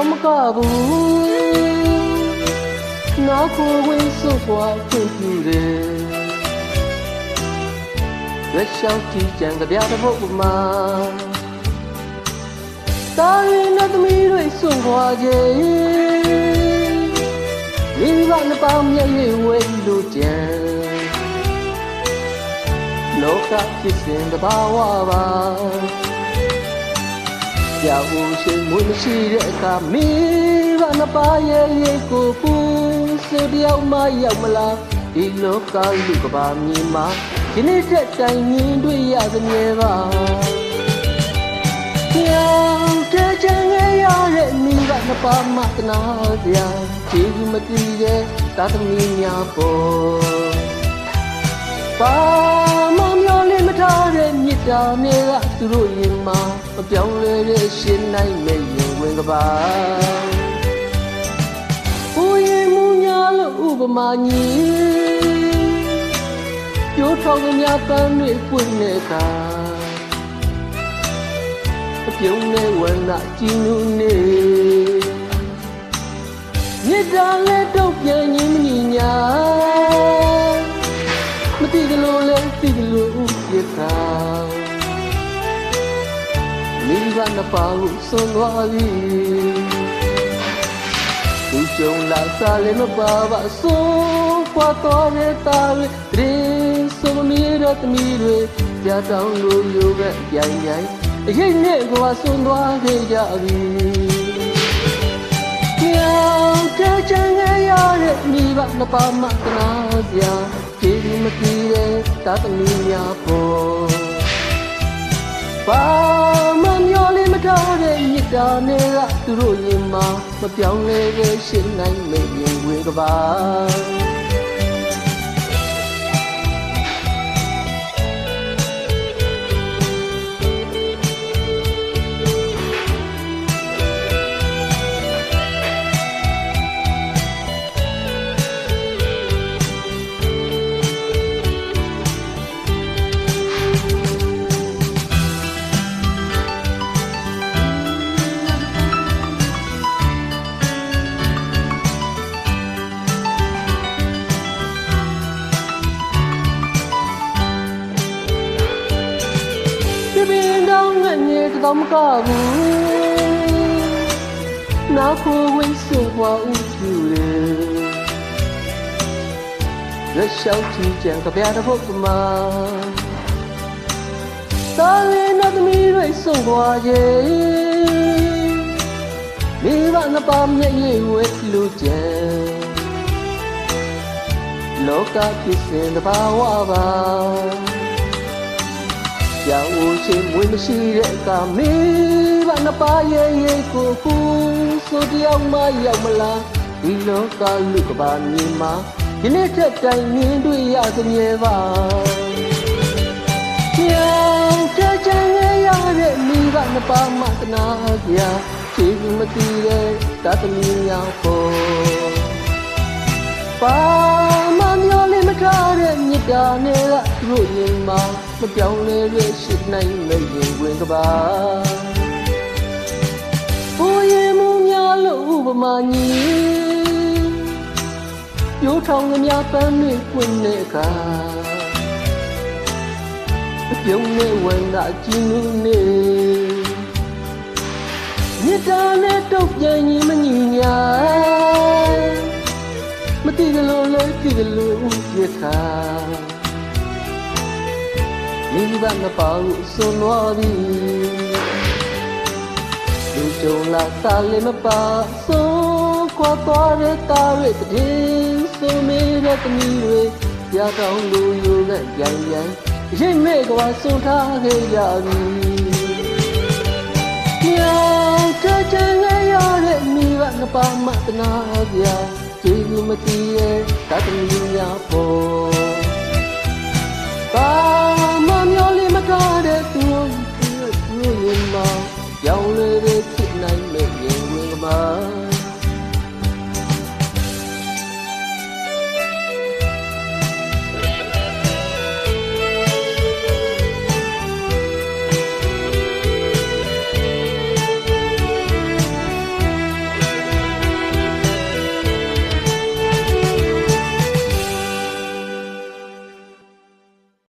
တောင်မကဘူးနောက်ကိုဝင်စွန့်ခွာခွင့်ပြုတယ်လက်လျှောက်ကြည့်ကြံကြပြတဲ့ဘုတ်မှာတာရင်နဲ့သမီးတွေစွန့်ခွာခြင်းမိဘနှစ်ပါးမျက်ရည်ဝဲလို့ကြံလောကဖြစ်စဉ်တဘာဝပါကြောက်ရှိမွေးမရှိတဲ့အခါမိဘနှစ်ပါးရဲ့ရေကိုပူဆိုတယောက်မှရောက်မလားဒီလောကလူကဘာမြင်မှာဒီနေ့တဲ့တိုင်မြင်တွေ့ရသမြဲပါကြောက်တဲ့ချင်ရတဲ့မိဘနှစ်ပါးမှတနာစရာခြေမတည်တဲ့သာသမီများပေါ်ပါမမျောလင်းမထားတဲ့မြစ်တာတွေကသူတို့ရင်မှာမပြောင်းလဲတဲ့ရှင်နိုင်မဲ့ရင်ဝင်ကပါကိုရင်မူညာလို့ဥပမာညီပြိုးထောင်ကများပန်းတွေပွင့်နေကအပြုံးနဲ့ဝန္ဒကြည်နူးနေမြစ်တာနဲ့တော့ပြန်ရင်းမညီညာမသိကလို့လဲသိကလို့ဥပြတာမိဘနှစ်ပါးကိုစွန့်သွားပြီသူကြုံလာစားလည်းမပါပါစိုးခွာသွားတဲ့သားတွေတရင်ဆိုမီတော့သမီးတွေကြာတောင်းလို့လိုပဲရိုင်းရိုင်းအရေးနဲ့ကွာစွန့်သွားခဲ့ကြပြီကြောက်တဲ့ချင်ရတဲ့မိဘနှစ်ပါးမှတနာစရာခြေမတည်တဲ့သာသမီများပေါ်ပါမမျောလေးမထားတဲ့မြစ်တာနဲ့ကသူတို့ရင်မှာမပြောင်းလဲတဲ့ရှင်နိုင်မဲ့ရင်ဝေကပါတောင်မကဘူးနောက်ကိုဝင်စွန့်ခွာဥပြုတယ်လက်လျှောက်ကြည့်ကြံကြပြတဲ့ဘုတ်မှာတာရင်နဲ့သမီးတွေစွန့်ခွာခြင်းမိဘနှစ်ပါးမျက်ရည်ဝဲလို့ကြံလောကဖြစ်စဉ်တဘာဝပါကြောက်ရှိမွေးမရှိတဲ့အခါမိဘနှစ်ပါးရဲ့ရေကိုပူဆိုတယောက်မှရောက်မလားဒီလောကလူကဘာမြင်မှာဒီနေ့တဲ့တိုင်မြင်တွေ့ရသမြဲပါကြောက်တဲ့ချင်ရတဲ့မိဘနှစ်ပါးမှတနာစရာခြေမတည်တဲ့သာသမီများပေါ်ပါမမျောလေးမထားတဲ့မြစ်တာနဲ့ကသူတို့ရင်မှာမပြောင်းလဲတဲ့ရှိနိုင်မဲ့ရင်ဝင်ကပါကိုရင်မူများလို့ဥပမာညီပြိုးထောင်ကများပန်းတွေပွင့်နေကအပြုံးနဲ့ဝန္ဒကြည်နူးနေမြစ်တာနဲ့တော့ပြန်ရင်မညီညာမသိကလို့လဲသိကလို့ဥပြတာမိဘနှစ်ပါးကိုစွန့်သွားပြီလူကြုံလာစားလည်းမပါစိုးခွာသွားတဲ့သားတွေတည်ဆိုမေးတဲ့သမီးတွေကြာတောင်းလို့ယူတဲ့ရိုင်းရိုင်းရိတ်မဲ့ကွာစွန့်ထားခဲ့ကြပြီကြောက်တဲ့ချင်ရတဲ့မိဘနှစ်ပါးမှတနာစရာခြေမတည်ရဲ့သာသမီများပေါ်ပါမမျောလေးမထားတဲ့သူတို့ရင်မှာရောင်လေးဖြစ်နိုင်မဲ့ရင်ဝင်မှာ